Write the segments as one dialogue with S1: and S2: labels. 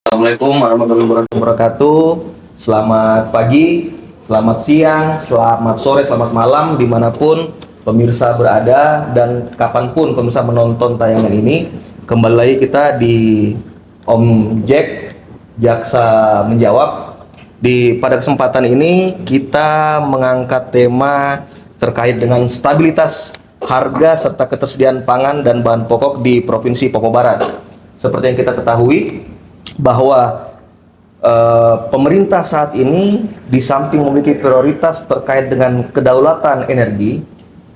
S1: Assalamualaikum warahmatullahi wabarakatuh. Selamat pagi, selamat siang, selamat sore, selamat malam dimanapun pemirsa berada dan kapanpun pemirsa menonton tayangan ini. Kembali lagi kita di Om Jack Jaksa Menjawab. Pada kesempatan ini kita mengangkat tema terkait dengan stabilitas harga serta ketersediaan pangan dan bahan pokok di Provinsi Papua Barat. Seperti yang kita ketahui bahwa pemerintah saat ini di samping memiliki prioritas terkait dengan kedaulatan energi,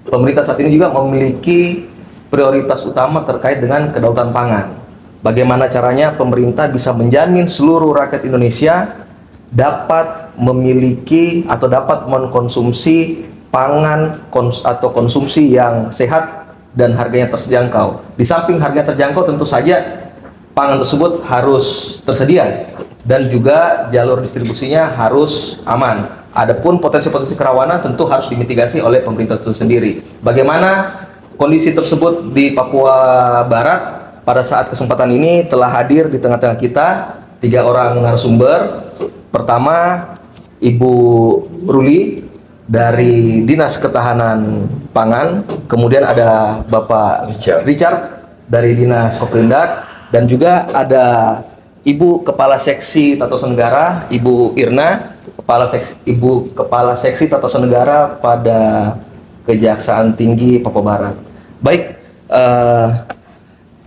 S1: pemerintah saat ini juga memiliki prioritas utama terkait dengan kedaulatan pangan. Bagaimana caranya pemerintah bisa menjamin seluruh rakyat Indonesia dapat memiliki atau dapat mengkonsumsi pangan atau konsumsi yang sehat dan harganya terjangkau. Di samping harganya terjangkau, tentu saja pangan tersebut harus tersedia dan juga jalur distribusinya harus aman. Adapun potensi-potensi kerawanan tentu harus dimitigasi oleh pemerintah itu sendiri. Bagaimana kondisi tersebut di Papua Barat? Pada saat kesempatan ini telah hadir di tengah-tengah kita 3 orang narasumber. Pertama, Ibu Ruli dari Dinas Ketahanan Pangan, kemudian ada Bapak Richard dari Dinas Koprindak, dan juga ada Ibu Kepala Seksi Tata Usaha Negara, Ibu Irna, Ibu Kepala Seksi Tata Usaha Negara pada Kejaksaan Tinggi Papua Barat. Baik,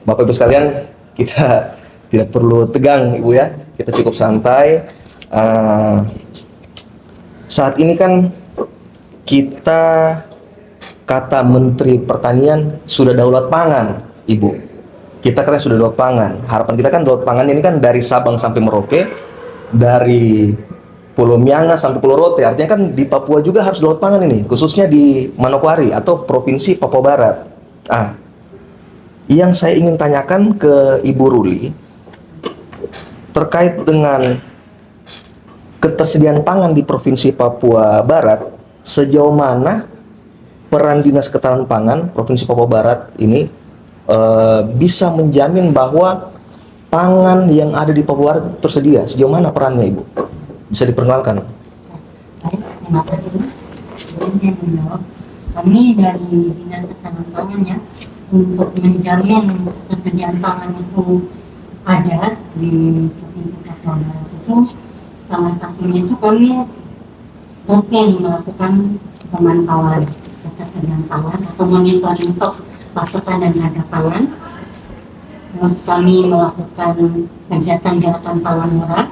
S1: Bapak Ibu sekalian, kita tidak perlu tegang, Ibu ya, kita cukup santai. Saat ini kan kita, kata Menteri Pertanian, sudah daulat pangan, Ibu. Kita kan sudah daulat pangan. Harapan kita kan daulat pangan ini kan dari Sabang sampai Merauke, dari Pulau Miangas sampai Pulau Rote. Artinya kan di Papua juga harus daulat pangan ini, khususnya di Manokwari atau Provinsi Papua Barat. Yang saya ingin tanyakan ke Ibu Ruli terkait dengan ketersediaan pangan di Provinsi Papua Barat, sejauh mana peran Dinas Ketahanan Pangan Provinsi Papua Barat ini bisa menjamin bahwa pangan yang ada di Papua Barat tersedia. Sejauh mana perannya, Ibu? Bisa diperkenalkan?
S2: Baik, terima kasih. Sebelum saya menjawab, kami dari Dinas Ketahanan Pangan ya, untuk menjamin ketersediaan pangan itu ada di Provinsi Papua Barat itu, salah satunya itu kami rutin melakukan pemantauan ketersediaan pangan atau monitoring stok pasokan dan harga pangan. Terus kami melakukan kegiatan gerakan pangan murah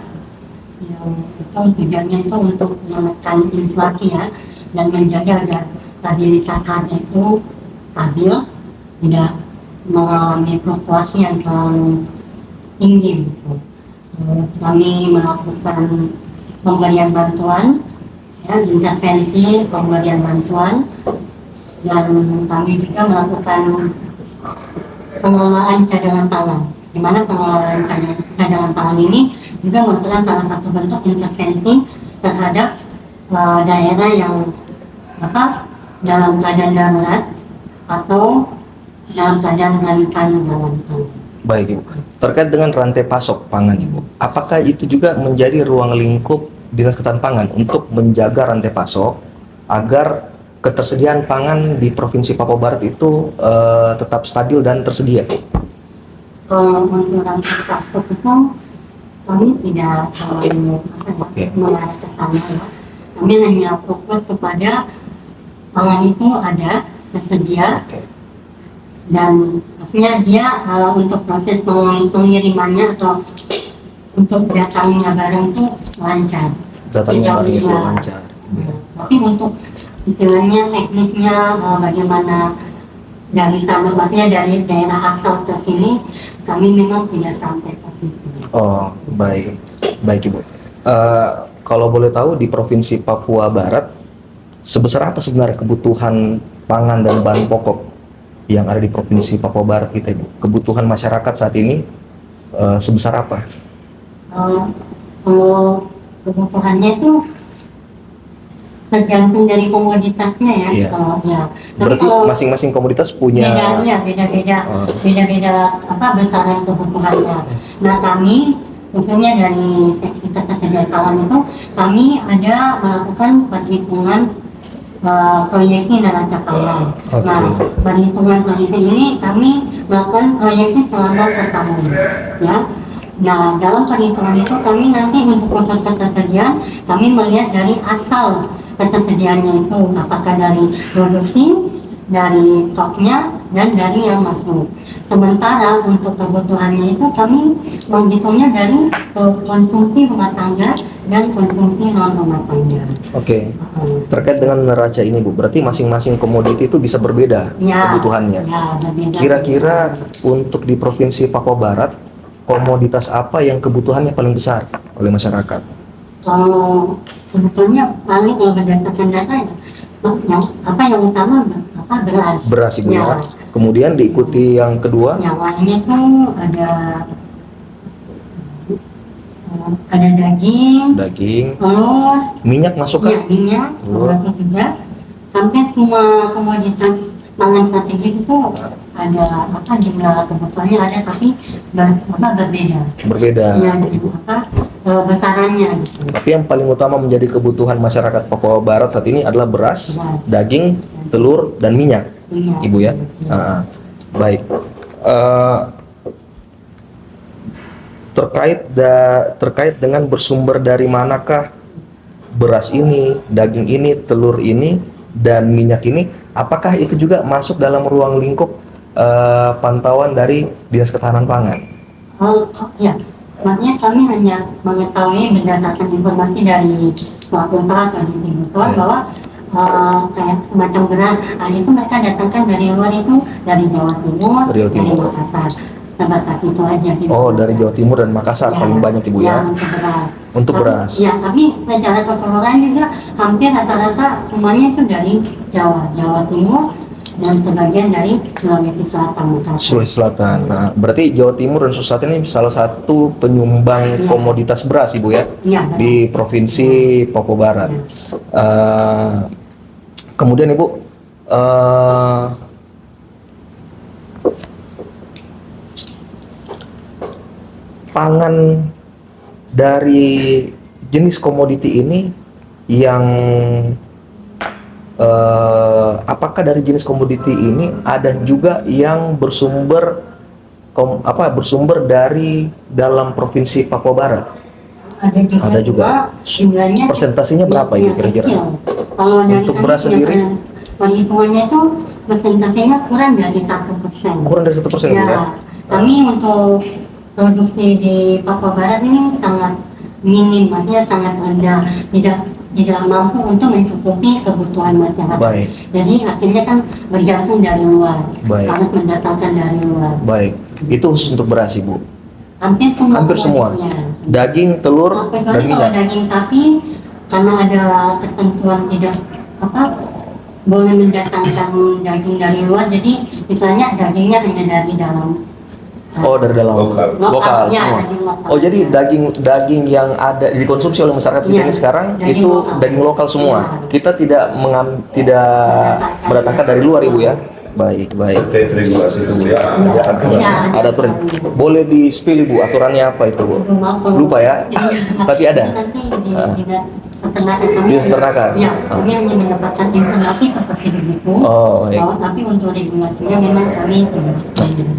S2: yang itu tujuannya itu untuk menekan inflasi ya, dan menjaga agar stabilitas harga itu stabil, tidak mengalami fluktuasi yang terlalu tinggi gitu. Kami melakukan pemberian bantuan ya, intervensi pemberian bantuan, dan kami juga melakukan pengelolaan cadangan pangan, di mana pengelolaan cadangan pangan ini juga merupakan salah satu bentuk intervensi terhadap daerah yang dalam keadaan darurat atau dalam keadaan rentan dalam pangan.
S1: Baik, Ibu. Terkait dengan rantai pasok pangan, Ibu, apakah itu juga menjadi ruang lingkup Dinas Ketahanan Pangan untuk menjaga rantai pasok agar ketersediaan pangan di Provinsi Papua Barat itu tetap stabil dan tersedia?
S2: Kalau untuk rantai pasok itu kami tidak mengarah ke sana ya. Kami hanya fokus kepada pangan itu ada, tersedia, dan pastinya dia untuk proses pengirimannya atau untuk datangnya barang itu lancar.
S1: Datangnya barang itu lancar.
S2: Tapi untuk istilahnya teknisnya bagaimana dari sana, maksudnya dari daerah asal ke sini, kami memang sudah sampai ke situ.
S1: Oh, baik, baik, Ibu. Kalau boleh tahu di Provinsi Papua Barat sebesar apa sebenarnya kebutuhan pangan dan bahan pokok yang ada di Provinsi Papua Barat kita, Ibu? Kebutuhan masyarakat saat ini sebesar apa?
S2: Kalau kebutuhannya itu tergantung dari komoditasnya ya.
S1: Iya.
S2: Kalau ya. Tapi
S1: Berarti
S2: kalau
S1: masing-masing komoditas punya
S2: beda-beda besaran kebutuhannya. Nah, kami khususnya dari sektor ketersediaan pangan itu kami ada melakukan perhitungan proyeksi neraca pangan.
S1: Oke.
S2: Nah, perhitungan proyeksi ini kami melakukan proyeksi selama setahun, ya. Nah, dalam perhitungan itu kami nanti untuk proses ketersediaan kami melihat dari asal ketersediaannya itu, apakah dari produksi, dari stoknya, dan dari yang masuk. Sementara untuk kebutuhannya itu kami menghitungnya dari konsumsi rumah tangga dan konsumsi non rumah tangga.
S1: Oke. Terkait dengan neraca ini Bu, berarti masing-masing komoditi itu bisa berbeda kebutuhannya.
S2: Ya, berbeda.
S1: Kira-kira untuk di Provinsi Papua Barat, komoditas apa yang kebutuhannya paling besar oleh masyarakat?
S2: Kalau sebetulnya paling kalau berdasarkan data ya, yang utama beras.
S1: Beras Ibu ya. Kemudian diikuti yang kedua?
S2: Yang lainnya tuh ada daging, telur,
S1: minyak masuk kan?
S2: ya, minyak, termasuk juga. Hampir semua komoditas pangan strategis itu ada jumlah kebutuhannya ada, tapi berbeda.
S1: Berbeda.
S2: Ya, besarannya. Gitu.
S1: Tapi yang paling utama menjadi kebutuhan masyarakat Papua Barat saat ini adalah beras, daging, telur, dan minyak, Ibu ya. Baik. Terkait dengan bersumber dari manakah beras ini, daging ini, telur ini, dan minyak ini, apakah itu juga masuk dalam ruang lingkup pantauan dari Dinas Ketahanan Pangan?
S2: Ya. Makanya kami hanya mengetahui berdasarkan informasi dari pelaku usaha atau distributor bahwa kayak semacam beras, itu mereka datangkan dari luar itu dari Jawa Timur, dari Makassar. Sebatas itu aja.
S1: Oh, dari Jawa Timur dan Makassar
S2: ya,
S1: paling banyak Ibu ya? Untuk beras.
S2: Ya, tapi secara keseluruhan juga hampir rata-rata semuanya itu dari Jawa Timur, dan sebagian dari Sulawesi Selatan.
S1: Sulawesi Selatan. Nah, berarti Jawa Timur dan Sulawesi Selatan ini salah satu penyumbang komoditas beras, Ibu ya, di Provinsi Papua Barat. Kemudian Ibu, pangan dari jenis komoditi ini yang apakah dari jenis komoditi ini ada juga yang bersumber dari dalam Provinsi Papua Barat? Ada juga.
S2: Jumlahnya
S1: persentasenya berapa Ibu kira-kira?
S2: Kalau
S1: untuk beras sendiri?
S2: Perhitungannya itu persentasenya kurang dari 1%.
S1: Kurang dari 1% ya?
S2: Kami untuk produksi di Papua Barat ini sangat minim, maksudnya sangat rendah, tidak mampu untuk mencukupi kebutuhan masyarakat.
S1: Baik.
S2: Jadi akhirnya kan bergantung dari luar, harus mendatangkan dari luar.
S1: Baik, itu khusus untuk beras Ibu?
S2: Hampir semua.
S1: Daging, telur, dan minyak.
S2: Kalau daging sapi, karena ada ketentuan tidak boleh mendatangkan daging dari luar, jadi misalnya dagingnya hanya dari dalam.
S1: Dari dalam lokal
S2: ya,
S1: semua.
S2: Daging lokal.
S1: Oh, jadi daging yang ada dikonsumsi oleh masyarakat kita ini sekarang itu daging lokal semua. Kita tidak mendatangkan dari luar Ibu ya. Baik.
S3: Terkait regulasi itu ya,
S1: ada aturan. Boleh di-spill Ibu aturannya apa itu Bu? Lupa ya. Tapi ada.
S2: Nanti di peternakan kami. Ya, kami hanya mendapatkan informasi seperti begitu. Tapi untuk regulasinya memang kami tidak.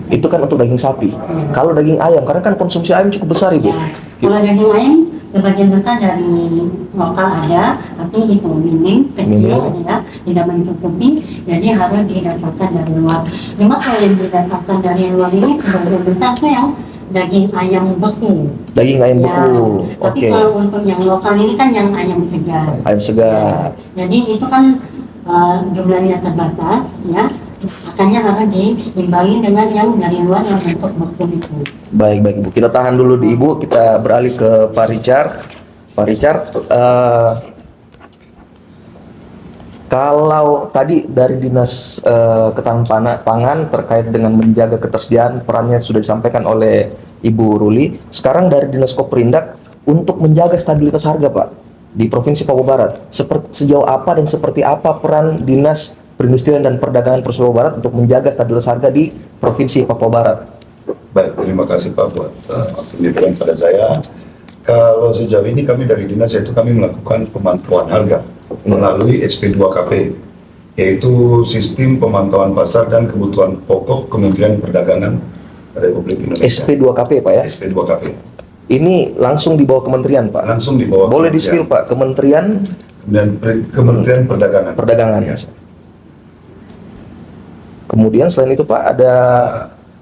S1: Itu kan untuk daging sapi. Kalau daging ayam, karena kan konsumsi ayam cukup besar Ibu.
S2: Kalau daging ayam sebagian besar dari lokal ada, tapi itu minim, kecil ya, tidak mencukupi, jadi harus didatangkan dari luar. Cuma kalau yang didatangkan dari luar ini sebagian besar tuh yang daging ayam beku.
S1: Daging ayam beku.
S2: Tapi kalau untuk yang lokal ini kan yang ayam segar.
S1: Ayam segar.
S2: Jadi itu kan jumlahnya terbatas, ya. Makanya harus diimbangi dengan yang dari luar yang bentuk beku itu.
S1: Baik Ibu. Kita tahan dulu di Ibu, kita beralih ke Pak Richard. Pak Richard, kalau tadi dari Dinas Ketahanan Pangan terkait dengan menjaga ketersediaan, perannya sudah disampaikan oleh Ibu Ruli. Sekarang dari Dinas Koperindak untuk menjaga stabilitas harga Pak di Provinsi Papua Barat, sejauh apa dan seperti apa peran Dinas Perindustrian dan Perdagangan Provinsi Papua Barat untuk menjaga stabilitas harga di Provinsi Papua Barat?
S3: Baik, terima kasih Pak buat waktu yang diberikan pada saya. Kalau sejauh ini kami dari dinas yaitu kami melakukan pemantauan harga melalui SP2KP, yaitu Sistem Pemantauan Pasar dan Kebutuhan Pokok Kementerian Perdagangan Republik Indonesia.
S1: SP2KP Pak ya?
S3: SP2KP.
S1: Ini langsung di bawah kementerian Pak?
S3: Langsung di bawah
S1: Boleh di
S3: Kementerian.
S1: spill Pak, Kementerian
S3: Kementerian Perdagangan.
S1: Perdagangan.
S3: Ya.
S1: Kemudian selain itu Pak ada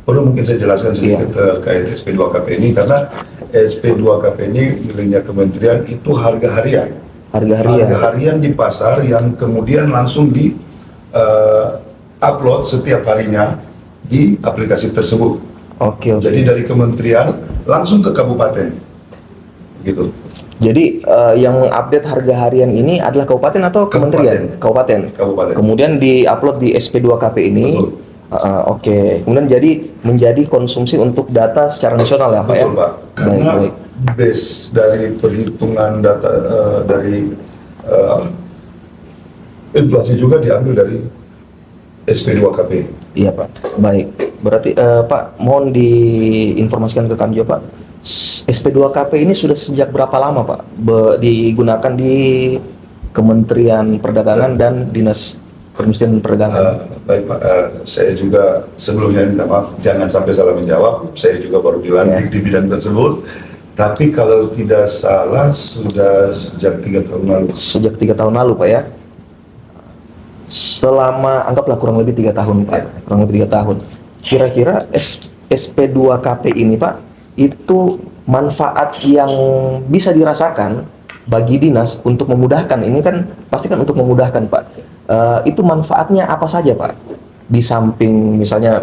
S3: Perlu mungkin saya jelaskan sedikit terkait SP2KP ini, karena SP2KP ini miliknya kementerian itu harga harian.
S1: harga harian.
S3: Harga harian di pasar yang kemudian langsung di upload setiap harinya di aplikasi tersebut.
S1: Oke, oke.
S3: Jadi dari kementerian langsung ke kabupaten, gitu.
S1: Jadi yang update harga harian ini adalah kabupaten atau kementerian? Kabupaten.
S3: Kabupaten.
S1: Kemudian diupload di SP2KP ini.
S3: Betul.
S1: Oke. Kemudian menjadi konsumsi untuk data secara nasional ya Pak ya?
S3: Betul Pak, karena base dari perhitungan data dari inflasi juga diambil dari SP2KP.
S1: Iya Pak. Baik. Berarti Pak mohon diinformasikan ke kami juga Pak. SP2KP ini sudah sejak berapa lama Pak digunakan di Kementerian Perdagangan dan Dinas Perindustrian dan Perdagangan?
S3: Baik Pak, saya juga sebelumnya minta maaf, jangan sampai salah menjawab. Saya juga baru dilantik di bidang tersebut. Tapi kalau tidak salah sudah sejak 3 tahun lalu.
S1: Sejak 3 tahun lalu Pak ya? Selama anggaplah kurang lebih 3 tahun Pak, kurang lebih 3 tahun. Kira-kira SP2KP ini Pak, itu manfaat yang bisa dirasakan bagi dinas untuk memudahkan, ini kan pasti kan untuk memudahkan Pak. Itu manfaatnya apa saja Pak? Di samping misalnya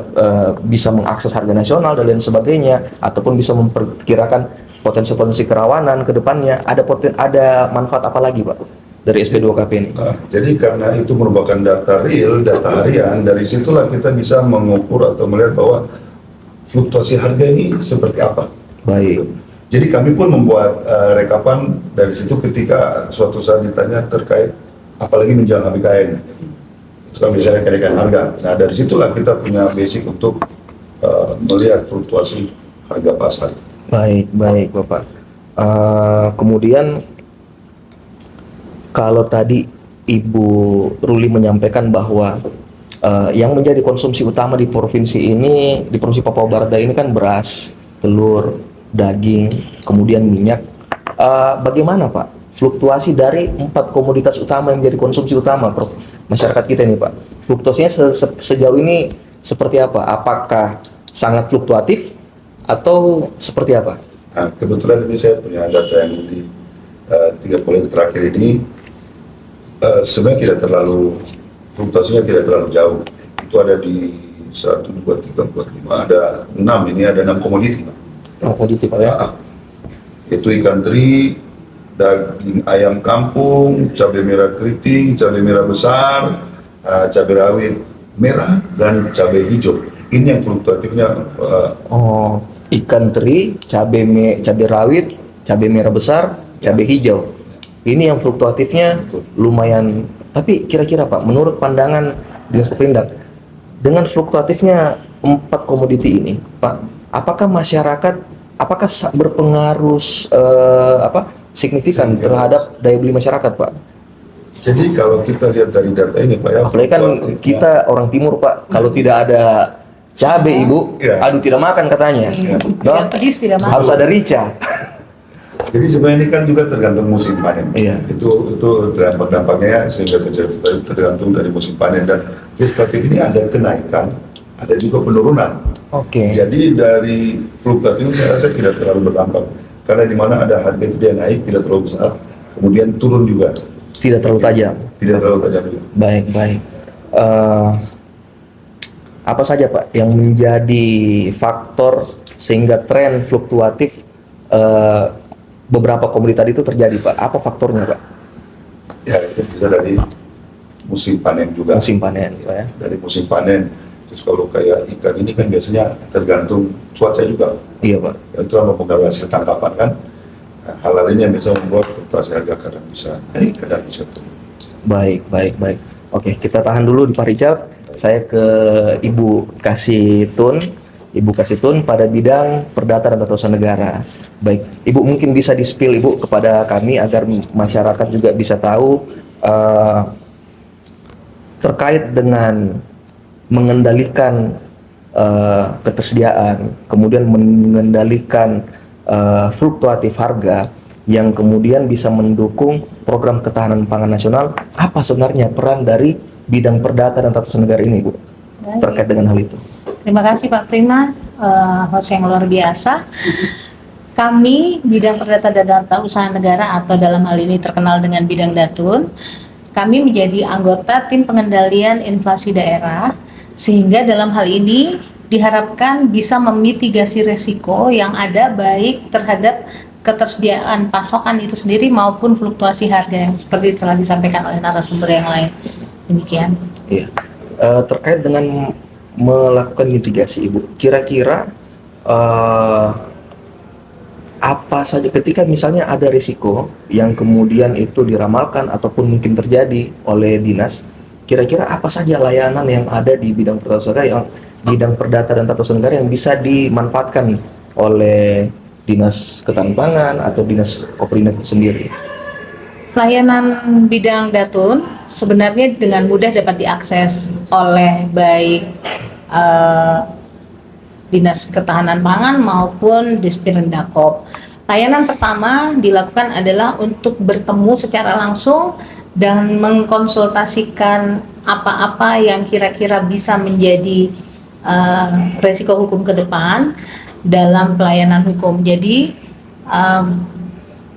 S1: bisa mengakses harga nasional dan lain sebagainya, ataupun bisa memperkirakan potensi-potensi kerawanan ke depannya, ada manfaat apa lagi Pak dari SP2KP ini?
S3: Jadi karena itu merupakan data real, data harian, dari situlah kita bisa mengukur atau melihat bahwa fluktuasi harga ini seperti apa.
S1: Baik.
S3: Jadi kami pun membuat rekapan dari situ ketika suatu saat ditanya terkait apalagi menjelang HBKN. Itu kan biasanya kenaikan harga. Nah dari situlah kita punya basic untuk melihat fluktuasi harga pasar.
S1: Baik, baik Bapak. Kemudian kalau tadi Ibu Ruli menyampaikan bahwa yang menjadi konsumsi utama di provinsi ini, di provinsi Papua Barat Daya ini kan beras, telur, daging, kemudian minyak. Bagaimana Pak fluktuasi dari 4 komoditas utama yang menjadi konsumsi utama masyarakat kita ini Pak? Fluktuasinya sejauh ini seperti apa? Apakah sangat fluktuatif atau seperti apa?
S3: Nah, kebetulan ini saya punya data yang di 3 bulan terakhir ini sebenarnya tidak terlalu, fluktuasinya tidak terlalu jauh. Itu ada di 1, 2, 3, 4, 5, ada 6, ini ada 6 komoditi.
S1: Komoditi Pak ya?
S3: Itu ikan teri, daging ayam kampung, cabai merah keriting, cabai merah besar, cabai rawit merah, dan cabai hijau. Ini yang fluktuatifnya.
S1: Ikan teri, cabai rawit, cabai merah besar, cabai hijau. Ini yang fluktuatifnya lumayan. Tapi kira-kira Pak, menurut pandangan Dinas Perindak, dengan fluktuatifnya 4 komoditi ini, Pak, apakah masyarakat berpengaruh signifikan terhadap daya beli masyarakat, Pak?
S3: Jadi kalau kita lihat dari data ini Pak ya,
S1: apalagi kan kita orang timur Pak, kalau tidak ada cabai Ibu, aduh tidak makan katanya.
S2: Tidak pedis, tidak makan.
S1: Harus ada rica.
S3: Jadi sebenarnya ini kan juga tergantung musim panen.
S1: Iya.
S3: Itu dampak-dampaknya sehingga tergantung dari musim panen, dan fluktuatif ini ada kenaikan, ada juga penurunan.
S1: Oke.
S3: Jadi dari fluktuatif ini saya rasa tidak terlalu berdampak, karena di mana ada harga itu dia naik tidak terlalu besar, kemudian turun juga.
S1: Tidak terlalu tajam.
S3: Tidak terlalu tajam juga.
S1: Baik, baik. Apa saja Pak yang menjadi faktor sehingga tren fluktuatif beberapa komoditi tadi itu terjadi Pak? Apa faktornya Pak?
S3: Ya itu bisa dari musim panen juga.
S1: Musim panen, Pak ya.
S3: Dari musim panen. Terus kalau kayak ikan ini kan biasanya tergantung cuaca juga.
S1: Iya Pak.
S3: Itu mempengaruhi hasil tangkapan kan. Nah, hal lain yang bisa membuat fluktuasi harga kadang bisa naik, kadang bisa turun.
S1: Baik, baik, baik. Oke, kita tahan dulu di Pak Richard. Saya ke Ibu Kasih Tun Ibu Kasitun pada bidang perdata dan tata usaha negara. Baik, Ibu mungkin bisa di-spill Ibu kepada kami agar masyarakat juga bisa tahu terkait dengan mengendalikan ketersediaan, kemudian mengendalikan fluktuatif harga yang kemudian bisa mendukung program ketahanan pangan nasional. Apa sebenarnya peran dari bidang perdata dan tata usaha negara ini, Bu, terkait dengan hal itu?
S4: Terima kasih Pak Prima, host yang luar biasa. Kami bidang perdata dan tata usaha negara atau dalam hal ini terkenal dengan bidang Datun, kami menjadi anggota tim pengendalian inflasi daerah, sehingga dalam hal ini diharapkan bisa memitigasi resiko yang ada baik terhadap ketersediaan pasokan itu sendiri maupun fluktuasi harga yang seperti telah disampaikan oleh narasumber yang lain. Demikian.
S1: Iya. Terkait dengan melakukan mitigasi, Ibu, kira-kira apa saja ketika misalnya ada risiko yang kemudian itu diramalkan ataupun mungkin terjadi oleh dinas, kira-kira apa saja layanan yang ada di bidang perdata dan tata usaha negara yang bisa dimanfaatkan oleh dinas ketahanan pangan atau dinas Koprindak itu sendiri?
S4: Layanan bidang Datun sebenarnya dengan mudah dapat diakses oleh baik Dinas Ketahanan Pangan maupun Disperindak. Layanan pertama dilakukan adalah untuk bertemu secara langsung dan mengkonsultasikan apa-apa yang kira-kira bisa menjadi resiko hukum ke depan dalam pelayanan hukum. Jadi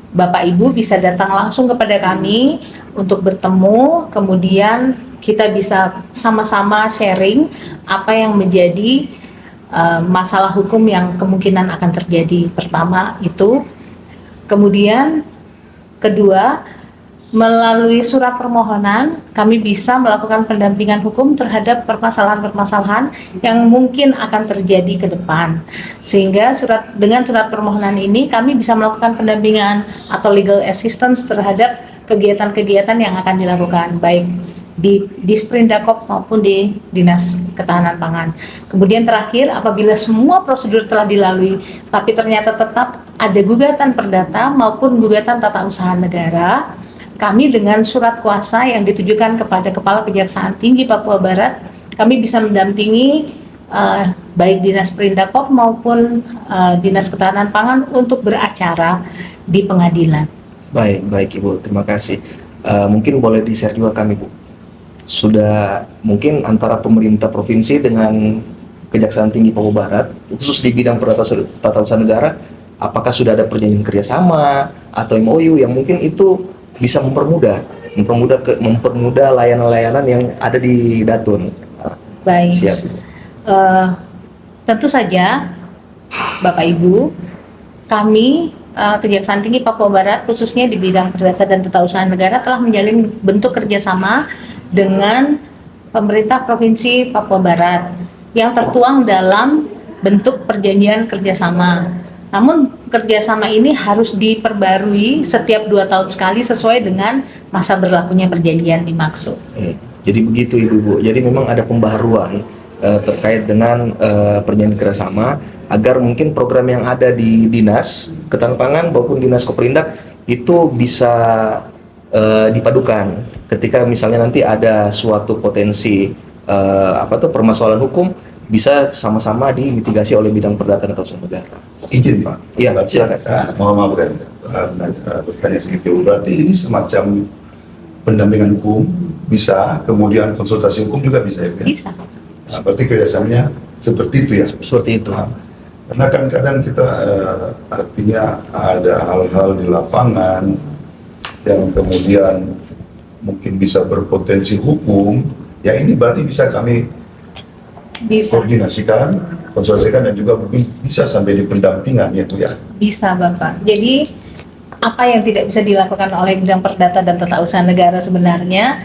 S4: Bapak Ibu bisa datang langsung kepada kami untuk bertemu, kemudian kita bisa sama-sama sharing apa yang menjadi masalah hukum yang kemungkinan akan terjadi. Pertama itu, kemudian kedua, melalui surat permohonan kami bisa melakukan pendampingan hukum terhadap permasalahan-permasalahan yang mungkin akan terjadi ke depan, sehingga dengan surat permohonan ini kami bisa melakukan pendampingan atau legal assistance terhadap kegiatan-kegiatan yang akan dilakukan baik di Disperindak maupun di Dinas Ketahanan Pangan. Kemudian terakhir, apabila semua prosedur telah dilalui tapi ternyata tetap ada gugatan perdata maupun gugatan tata usaha negara, kami dengan surat kuasa yang ditujukan kepada Kepala Kejaksaan Tinggi Papua Barat, kami bisa mendampingi baik Dinas Perindakop maupun Dinas Ketahanan Pangan untuk beracara di pengadilan.
S1: Baik Ibu, terima kasih. Mungkin boleh di-share juga kami, Bu. Sudah mungkin antara pemerintah provinsi dengan Kejaksaan Tinggi Papua Barat, khusus di bidang tata usaha negara, apakah sudah ada perjanjian kerjasama atau MOU yang mungkin itu bisa mempermudah layanan-layanan yang ada di Datun?
S4: Baik.
S1: Siap.
S4: Tentu saja, Bapak Ibu, kami Kejaksaan Tinggi Papua Barat khususnya di bidang perdata dan tata usaha negara telah menjalin bentuk kerjasama dengan pemerintah Provinsi Papua Barat yang tertuang dalam bentuk perjanjian kerjasama. Namun kerjasama ini harus diperbarui setiap 2 tahun sekali sesuai dengan masa berlakunya perjanjian dimaksud.
S1: Jadi begitu Ibu. Jadi memang ada pembaharuan terkait dengan perjanjian kerjasama agar mungkin program yang ada di Dinas Ketahanan Pangan maupun Dinas Koprindak itu bisa dipadukan ketika misalnya nanti ada suatu potensi permasalahan hukum, bisa sama-sama dimitigasi oleh bidang perdata dan tata usaha negara.
S3: Izin Pak.
S1: Iya, silakan.
S3: Mohon maaf kan, bertanya sedikit. Berarti ini semacam pendampingan hukum bisa, kemudian konsultasi hukum juga bisa ya?
S4: Bisa.
S3: Nah, berarti kerjasamanya seperti itu ya?
S1: Seperti itu.
S3: Karena kan kadang kita artinya ada hal-hal di lapangan yang kemudian mungkin bisa berpotensi hukum, ya ini berarti bisa kami koordinasikan, konsultasikan, dan juga mungkin bisa sampai di pendampingan ya Bu ya.
S4: Bisa Bapak. Jadi apa yang tidak bisa dilakukan oleh bidang perdata dan tata usaha negara sebenarnya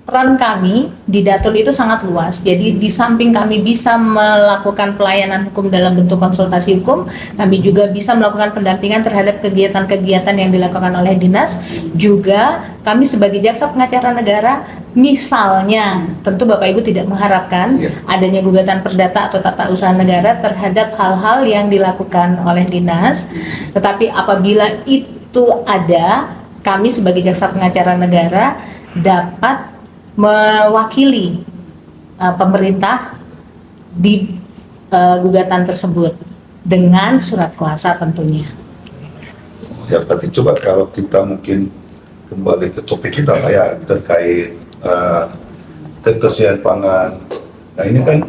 S4: peran kami di Datun itu sangat luas. Jadi di samping kami bisa melakukan pelayanan hukum dalam bentuk konsultasi hukum, kami juga bisa melakukan pendampingan terhadap kegiatan-kegiatan yang dilakukan oleh dinas. Juga kami sebagai jaksa pengacara negara, misalnya, tentu Bapak Ibu tidak mengharapkan adanya gugatan perdata atau tata usaha negara terhadap hal-hal yang dilakukan oleh dinas. Tetapi apabila itu ada, kami sebagai jaksa pengacara negara dapat mewakili pemerintah di gugatan tersebut dengan surat kuasa tentunya.
S3: Ya, tapi coba kalau kita mungkin kembali ke topik kita Pak ya, terkait ketersediaan pangan. Nah ini kan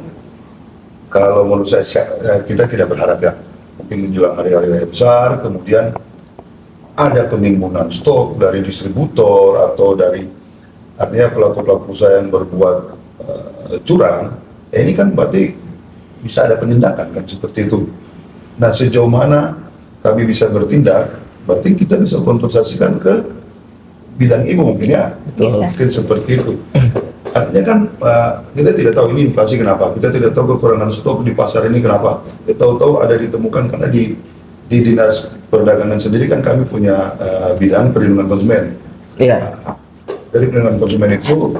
S3: kalau menurut saya kita tidak berharap ya, mungkin menjelang hari-hari raya besar, kemudian ada penimbunan stok dari distributor atau dari artinya pelaku-pelaku usaha yang berbuat curang, ya ini kan berarti bisa ada penindakan kan seperti itu. Nah sejauh mana kami bisa bertindak, berarti kita bisa konsultasikan ke bidang ibu mungkin ya, mungkin seperti itu. Artinya kan kita tidak tahu ini inflasi kenapa, kita tidak tahu kekurangan stok di pasar ini kenapa, kita tahu-tahu ada ditemukan karena di Dinas Perdagangan sendiri kan kami punya bidang perlindungan konsumen.
S1: Iya.
S3: Dari perlindungan konsumen itu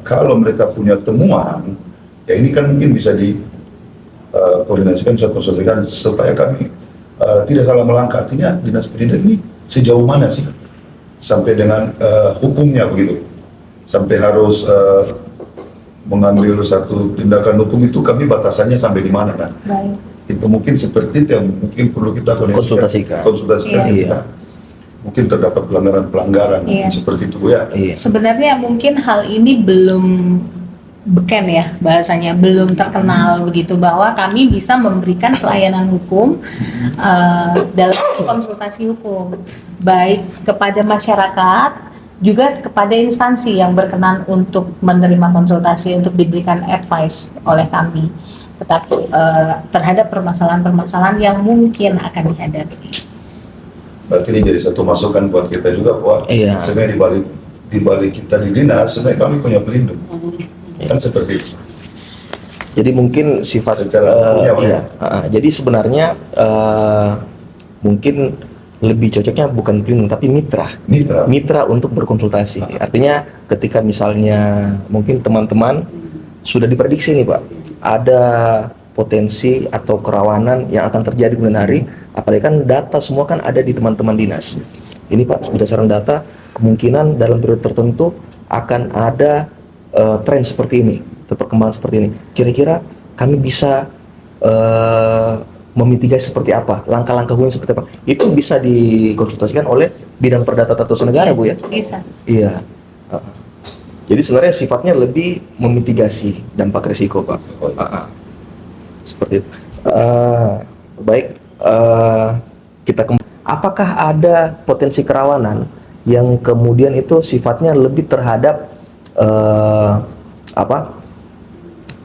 S3: kalau mereka punya temuan, ya ini kan mungkin bisa dikoordinasikan, bisa konsultasikan supaya kami tidak salah melangkah. Artinya Dinas Pendidikan ini sejauh mana sih sampai dengan hukumnya begitu, sampai harus mengambil satu tindakan hukum itu kami batasannya sampai di mana kan?
S4: Baik.
S3: Itu mungkin seperti itu yang mungkin perlu kita konsultasikan
S1: Iya.
S3: Mungkin terdapat pelanggaran
S4: Iya.
S3: seperti itu ya.
S1: Iya.
S4: Sebenarnya mungkin hal ini belum beken ya bahasanya, belum terkenal begitu bahwa kami bisa memberikan pelayanan hukum dalam konsultasi hukum baik kepada masyarakat juga kepada instansi yang berkenan untuk menerima konsultasi untuk diberikan advice oleh kami, tetapi terhadap permasalahan-permasalahan yang mungkin akan dihadapi.
S3: Berarti ini jadi satu masukan buat kita juga bahwa
S1: Iya.
S3: sebenarnya di balik kita di dinas sebenarnya kami punya pelindung kan seperti itu.
S1: Jadi mungkin sifat
S3: Secara hukumnya, Pak,
S1: iya. Jadi sebenarnya mungkin lebih cocoknya bukan pelindung tapi mitra untuk berkonsultasi. Artinya ketika misalnya mungkin teman-teman sudah diprediksi nih Pak, ada potensi atau kerawanan yang akan terjadi kemudian hari, apalagi kan data semua kan ada di teman-teman dinas. Ini Pak, berdasarkan data, kemungkinan dalam periode tertentu akan ada tren seperti ini, perkembangan seperti ini. Kira-kira kami bisa memitigasi seperti apa, langkah-langkah hukum seperti apa? Itu bisa dikonsultasikan oleh bidang perdata tata usaha negara, Bu ya?
S4: Bisa.
S1: Iya. Jadi sebenarnya sifatnya lebih memitigasi dampak risiko, Pak. Seperti itu. Baik, apakah ada potensi kerawanan yang kemudian itu sifatnya lebih terhadap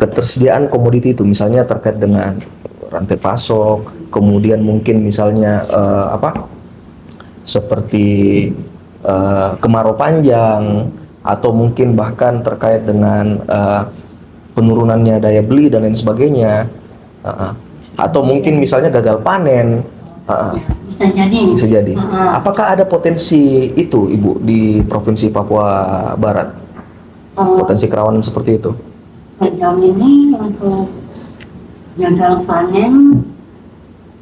S1: ketersediaan komoditi itu, misalnya terkait dengan rantai pasok, kemudian mungkin misalnya seperti kemarau panjang, atau mungkin bahkan terkait dengan penurunannya daya beli dan lain sebagainya, atau mungkin misalnya gagal panen.
S2: Bisa jadi.
S1: Bisa jadi. Apakah ada potensi itu, Ibu, di Provinsi Papua Barat? Potensi kerawanan seperti itu?
S2: Sejauh ini untuk gagal panen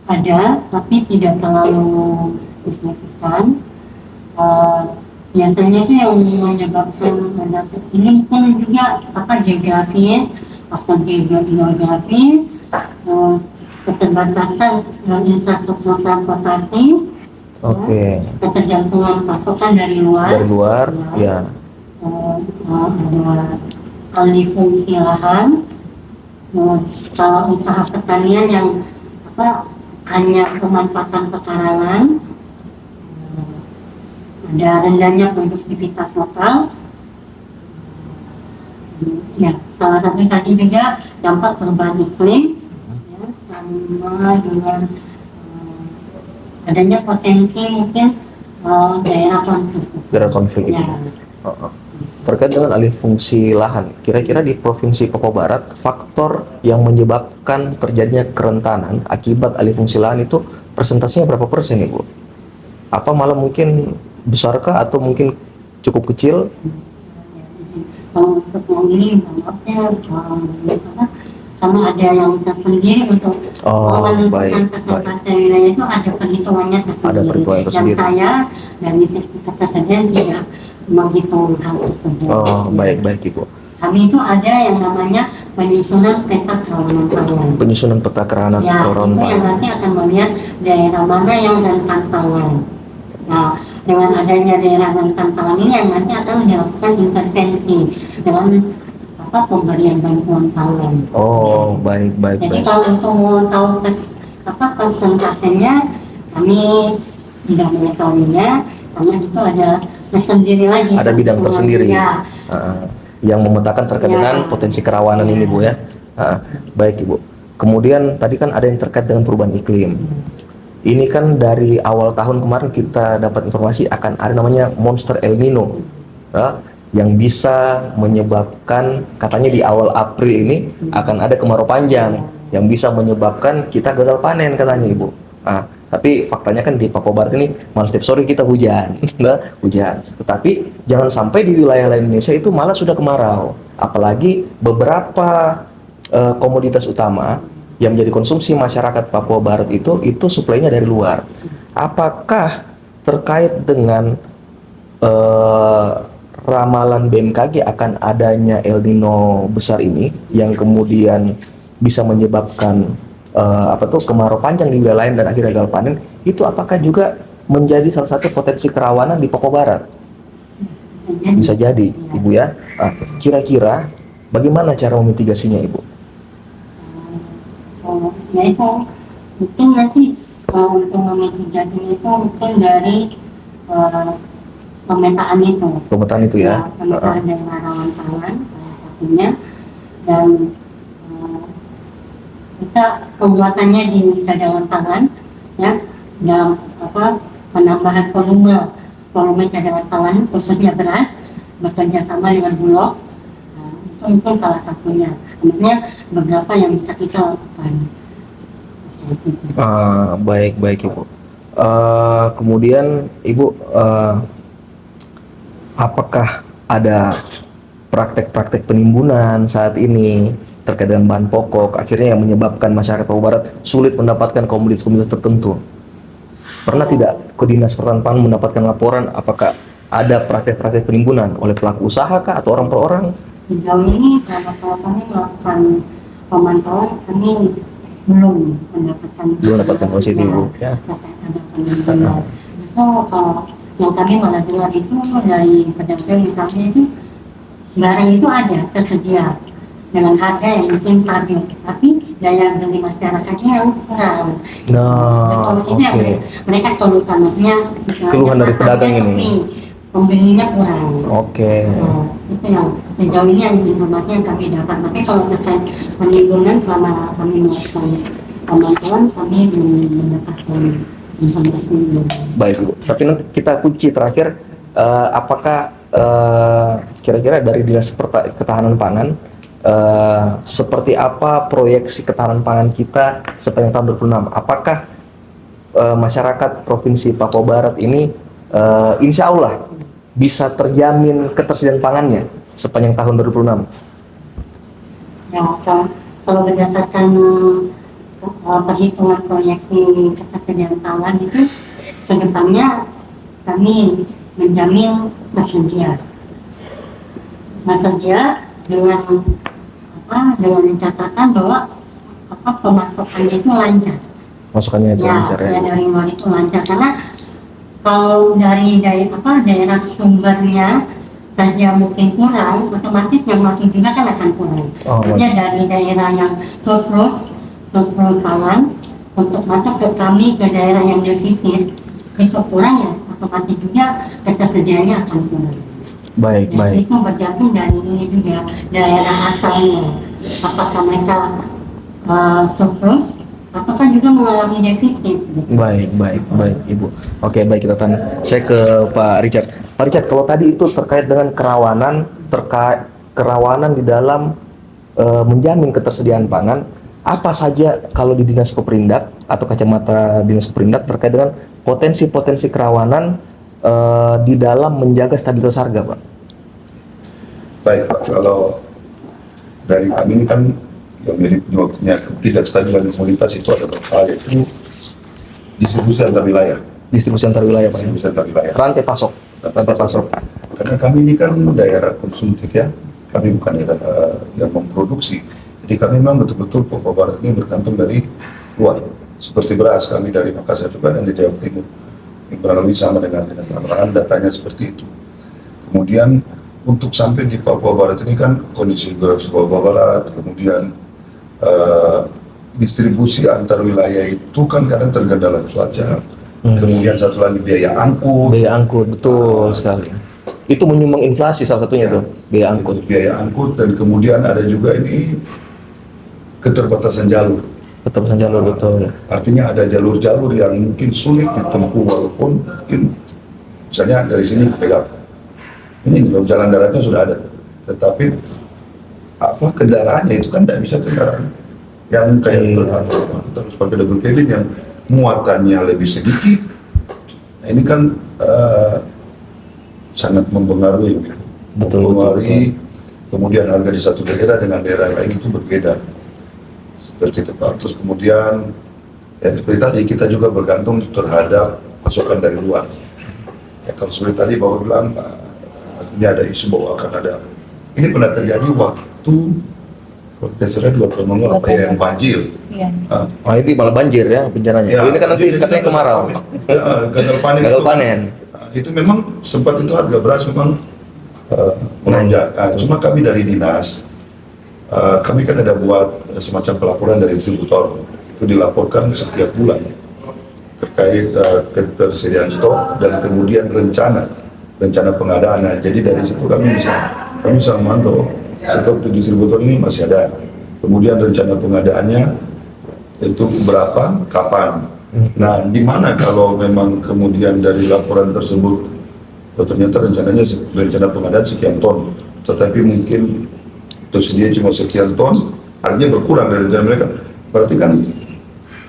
S2: ada, tapi tidak terlalu signifikan. Biasanya itu yang menyebabkan ini pun juga geografis atau geografi, keterbatasan infrastruktur transportasi, ketergantungan pasokan dari luar,
S1: ya.
S2: ada alih fungsi lahan, kalau usaha pertanian yang hanya pemanfaatan pekarangan, ada rendahnya produktivitas lokal. Ya, salah satu tadi juga dampak perubahan iklim, ya, sama dengan adanya potensi mungkin daerah konflik.
S1: Daerah konflik.
S2: Ya.
S1: terkait dengan alih fungsi lahan, kira-kira di Provinsi Papua Barat, faktor yang menyebabkan terjadinya kerentanan akibat alih fungsi lahan itu presentasinya berapa persen, Ibu? Apa malah mungkin besarkah atau mungkin cukup kecil?
S2: Kalau untuk yang ini maafnya karena ada yang tersendiri untuk menentukan persentase wilayah itu ada perhitungannya sendiri.
S1: Ada perhitungan
S2: yang
S1: tersendiri.
S2: saya dari sertifikat kesediaan tidak menghitung hal tersebut.
S1: Oh, baik Ibu.
S2: Kami itu ada yang namanya penyusunan peta kerawanan pangan.
S1: Penyusunan peta kerawanan
S2: Ya,
S1: kerawanan
S2: itu yang
S1: pangan.
S2: nanti akan melihat daerah mana yang rentan pangan. Nah, dengan adanya daerah rentan pangan ini yang nanti akan dilakukan intervensi dengan pemberian bantuan pangan.
S1: Oh, baik.
S2: Jadi kalau untuk mau tahu persentasenya, kami tidak mengetahuinya karena itu ada sendiri lagi.
S1: Ada bidang tersendiri.
S2: Ya.
S1: Yang memetakan terkait dengan potensi kerawanan ini, Bu ya. Baik Ibu. Kemudian tadi kan ada yang terkait dengan perubahan iklim. Ini kan dari awal tahun kemarin kita dapat informasi akan ada namanya monster El Nino, yang bisa menyebabkan, katanya di awal April ini akan ada kemarau panjang yang bisa menyebabkan kita gagal panen katanya, Ibu. Tapi faktanya kan di Papua Barat ini malah setiap sore kita hujan, hujan. Tetapi jangan sampai di wilayah lain Indonesia itu malah sudah kemarau. Apalagi beberapa komoditas utama yang menjadi konsumsi masyarakat Papua Barat itu suplainya dari luar. Apakah terkait dengan ramalan BMKG akan adanya El Nino besar ini yang kemudian bisa menyebabkan kemarau panjang di wilayah lain dan akhirnya gagal panen, itu apakah juga menjadi salah satu potensi kerawanan di Papua Barat? Bisa jadi, Ibu ya. Kira-kira bagaimana cara memitigasinya, Ibu?
S2: Ya itu mungkin nanti untuk memitigasinya itu mungkin dari pemetaan itu.
S1: Pemetaan itu ya.
S2: Pemetaan daerah rawan pangan salah satunya, dan kita pembuatannya di cadangan pangan ya, dalam penambahan volume cadangan pangan khususnya beras, bekerja sama dengan Bulog. Itu mungkin salah satunya. Sebenarnya beberapa yang bisa kita lakukan.
S1: Baik Ibu. Kemudian Ibu, apakah ada praktek-praktek penimbunan saat ini terkait dengan bahan pokok akhirnya yang menyebabkan masyarakat Papua Barat sulit mendapatkan komoditas-komoditas tertentu? Pernah tidak ke Dinas Pertanian Pangan mendapatkan laporan apakah ada praktek-praktek penimbunan oleh pelaku usaha kah atau orang per orang?
S2: Sejauh ini kalau kami melakukan pemantauan, kami belum mendapatkan
S1: positif, Bu ya.
S2: Itu kalau yang kami malah dengar itu dari pedagang misalnya itu barang itu ada tersedia dengan harga yang mungkin stabil, tapi daya beli masyarakatnya yang kurang. Mereka keluhkan, maksudnya
S1: keluhan dari pedagang ini.
S2: Pembelinya kurang. Itu yang sejauh ini yang informasi yang kami dapat. Tapi kalau terkait penimbunan, selama kami melakukan pemantauan, kami belum mendapatkan informasi.
S1: Baik Bu, tapi nanti kita kunci terakhir, apakah kira-kira dari Dinas Ketahanan Pangan seperti apa proyeksi ketahanan pangan kita sepanjang tahun 2026? Apakah masyarakat Provinsi Papua Barat ini insya Allah bisa terjamin ketersediaan pangannya sepanjang tahun 2026?
S2: Ya, kalau berdasarkan perhitungan proyeksi ketersediaan pangan itu, kedepannya kami menjamin tersedia dengan catatan bahwa pemasukannya itu lancar.
S1: Masukannya itu lancar ya.
S2: Dari luar itu lancar, karena kalau dari daerah sumbernya saja mungkin kurang, otomatis yang masuk juga kan akan kurang. Artinya dari daerah yang surplus pangan untuk masuk ke kami ke daerah yang defisit itu kurang, ya otomatis juga ketersediaannya akan kurang.
S1: Baik.
S2: Itu bergantung dari ini juga daerah asalnya, apakah mereka surplus atau kan juga mengalami defisit.
S1: Baik Ibu. Oke, baik, kita tanya. Saya ke Pak Richard. Pak Richard, kalau tadi itu terkait dengan kerawanan di dalam menjamin ketersediaan pangan, apa saja kalau di Dinas Koperindak atau kacamata Dinas Koperindak terkait dengan potensi-potensi kerawanan di dalam menjaga stabilitas harga, Pak?
S3: Baik Pak, kalau dari kami ini kan yang menjadi penyebabnya ketidakstabilan komoditas itu ada beberapa hal, yaitu distribusi antar wilayah.
S1: Distribusi antar wilayah, Pak.
S3: Distribusi antar wilayah.
S1: Rantai pasok. Rantai pasok.
S3: Karena kami ini kan daerah konsumtif ya, kami bukan daerah yang memproduksi. Jadi kami memang betul-betul Papua Barat ini bergantung dari luar. Seperti beras kami dari Makassar juga dan di Jawa Timur. Yang kurang lebih sama dengan Tangerang, datanya seperti itu. Kemudian untuk sampai di Papua Barat ini kan kondisi geografis Papua Barat, kemudian distribusi antar wilayah itu kan kadang terkendala cuaca. Kemudian satu lagi biaya angkut.
S1: Biaya angkut, betul sekali. Itu menyumbang inflasi salah satunya
S3: Ya,
S1: tuh, biaya angkut.
S3: itu biaya angkut, dan kemudian ada juga ini keterbatasan jalur.
S1: Keterbatasan jalur, betul.
S3: Artinya ada jalur-jalur yang mungkin sulit ditempuh walaupun mungkin misalnya dari sini ke Pegang. Ini belum jalan daratnya sudah ada, tetapi apa kendaraannya itu kan tidak bisa kendaraan yang kayak kita harus pakai double cabin yang muatannya lebih sedikit. Nah, ini kan sangat mempengaruhi,
S1: Betul,
S3: mempengaruhi. Kemudian harga di satu daerah dengan daerah lain itu berbeda. Seperti itu Pak. Terus kemudian ya seperti tadi kita juga bergantung terhadap pasokan dari luar. Ya kalau seperti tadi Bapak bilang ini ada isu bahwa akan ada, ini pernah terjadi waktu kalau kita lihat 2 tahun lalu apa ya, yang banjir.
S4: Iya.
S1: Oh, ini malah banjir ya bencananya.
S3: Ya,
S1: Ini kan nanti
S3: jadi
S1: katanya kemarau.
S3: Gagal panen.
S1: Gagal
S3: itu,
S1: panen.
S3: Itu memang sempat itu harga beras memang melonjak. Cuma kami dari dinas, kami kan ada buat semacam pelaporan dari distributor. Itu dilaporkan setiap bulan terkait ketersediaan stok dan kemudian rencana pengadaan. Nah, jadi dari situ kami bisa memantau stok di distributor ini masih ada. Kemudian rencana pengadaannya itu berapa, kapan. Nah, di mana kalau memang kemudian dari laporan tersebut ternyata rencana pengadaan sekian ton, tetapi mungkin tersedia cuma sekian ton, artinya berkurang dari rencana mereka. Berarti kan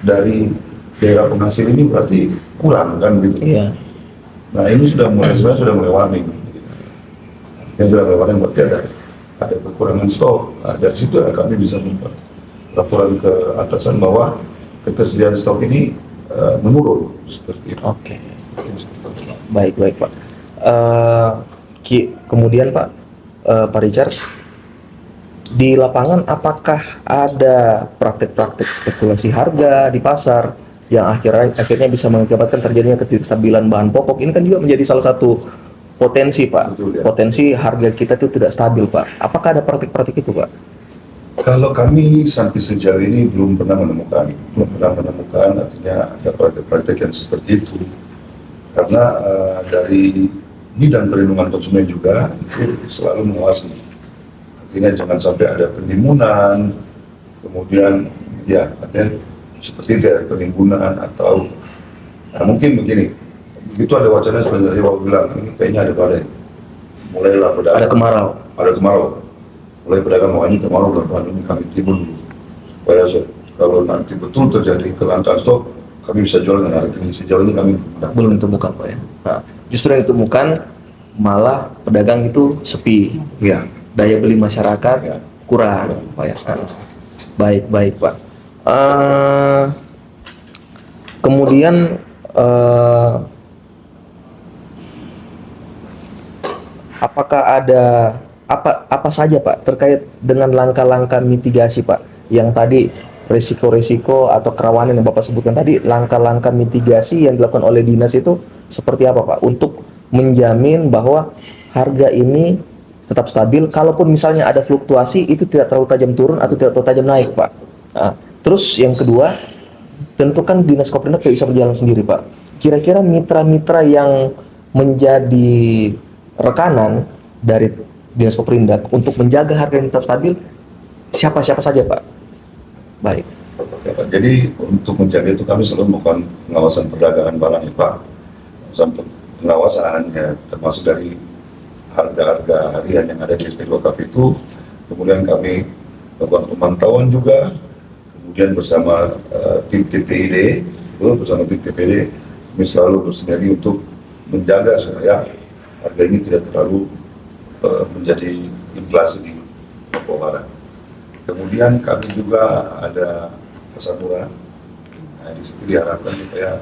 S3: dari daerah penghasil ini berarti kurang kan gitu.
S1: Iya.
S3: Nah, ini sebenarnya sudah mulai warning. Yang sudah mulai warning berarti ada kekurangan stok. Nah, dari situ kami bisa membuat laporan ke atasan bahwa ketersediaan stok ini menurun seperti itu.
S1: Oke. Baik Pak. Kemudian Pak Richard, di lapangan apakah ada praktik-praktik spekulasi harga di pasar yang akhirnya bisa mengakibatkan terjadinya ketidakstabilan bahan pokok? Ini kan juga menjadi salah satu potensi Pak.
S3: Betul, ya.
S1: Potensi harga kita itu tidak stabil Pak. Apakah ada praktik-praktik itu Pak?
S3: Kalau kami sampai sejauh ini belum pernah menemukan, artinya ada praktek-praktek yang seperti itu. Karena dari bidang perlindungan konsumen juga itu selalu mengawasi. Artinya jangan sampai ada penimbunan, kemudian ya artinya seperti itu ya, penimbunan atau mungkin begini. Begitu ada wacana sebenarnya Bapak bilang ini kayaknya ada badai. Mulailah pedagang. Ada kemarau. Mulai pedagang mau ini kemarau dan ini kami timbul dulu supaya kalau nanti betul terjadi kelangkaan stok kami bisa jual dengan harga yang sejauh ini kami
S1: Belum ditemukan Pak ya. Nah, justru yang ditemukan malah pedagang itu sepi.
S3: ya.
S1: Daya beli masyarakat
S3: Ya.
S1: kurang Pak ya. Nah, baik Pak. Kemudian apakah ada apa saja Pak terkait dengan langkah-langkah mitigasi Pak yang tadi resiko-resiko atau kerawanan yang Bapak sebutkan tadi, langkah-langkah mitigasi yang dilakukan oleh dinas itu seperti apa Pak untuk menjamin bahwa harga ini tetap stabil, kalaupun misalnya ada fluktuasi itu tidak terlalu tajam turun atau tidak terlalu tajam naik Pak. Nah, terus yang kedua, tentu kan Dinas Koperindak tidak bisa berjalan sendiri Pak. Kira-kira mitra-mitra yang menjadi rekanan dari Dinas Koperindak untuk menjaga harga yang tetap stabil, siapa-siapa saja Pak? Baik.
S3: Ya, Pak. Jadi untuk menjaga itu kami selalu melakukan pengawasan perdagangan barang ya Pak. pengawasan ya, termasuk dari harga-harga harian yang ada di SP2KP itu. Kemudian kami melakukan pemantauan juga, kemudian bersama tim TPID, kami selalu bersinergi untuk menjaga supaya harga ini tidak terlalu menjadi inflasi di Papua Barat. Kemudian kami juga ada pasar murah. Nah, di situ diharapkan supaya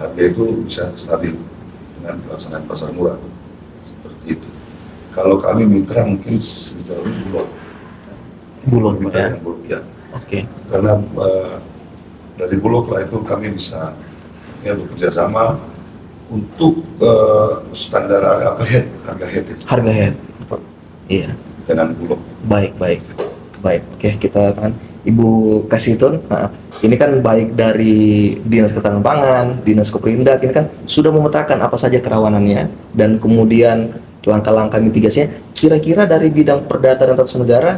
S3: harga itu bisa stabil dengan pelaksanaan pasar murah seperti itu. Kalau kami mitra mungkin sejauh ini
S1: Bulog
S3: mitra
S1: ya.
S3: dengan Bulog ya.
S1: Oke.
S3: Karena dari Bulog lah itu kami bisa ya bekerja sama untuk standar harga head itu
S1: Harga head. Iya.
S3: dengan Bulog.
S1: Baik, baik. Baik. Oke, kita kan Ibu Kasitun, nah, ini kan baik dari Dinas Ketahanan Pangan, Dinas Koperindak, ini kan sudah memetakan apa saja kerawanannya dan kemudian langkah-langkah mitigasinya. Kira-kira dari bidang perdata dan tata usaha negara,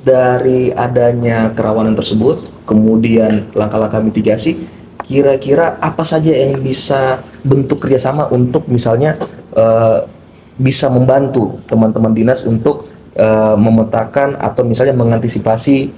S1: dari adanya kerawanan tersebut, kemudian langkah-langkah mitigasi, kira-kira apa saja yang bisa bentuk kerjasama untuk misalnya bisa membantu teman-teman dinas untuk memetakan atau misalnya mengantisipasi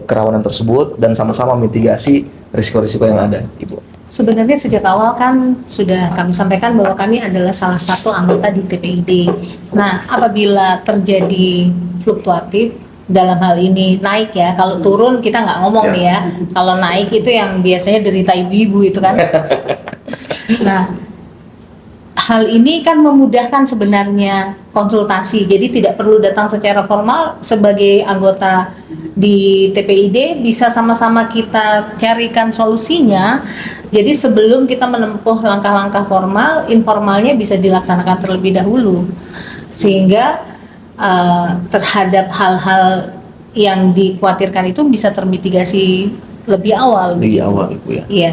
S1: kerawanan tersebut dan sama-sama mitigasi risiko-risiko yang ada, Ibu.
S4: Sebenarnya sejak awal kan sudah kami sampaikan bahwa kami adalah salah satu anggota di TPID. Nah, apabila terjadi fluktuatif dalam hal ini naik ya, kalau turun kita nggak ngomong nih ya. Kalau naik itu yang biasanya derita ibu-ibu itu kan. Nah, hal ini kan memudahkan sebenarnya konsultasi, jadi tidak perlu datang secara formal. Sebagai anggota di TPID bisa sama-sama kita carikan solusinya. Jadi sebelum kita menempuh langkah-langkah formal, informalnya bisa dilaksanakan terlebih dahulu, sehingga terhadap hal-hal yang dikhawatirkan itu bisa termitigasi lebih awal.
S1: Lebih
S4: begitu.
S1: awal, Ibu ya.
S4: Iya.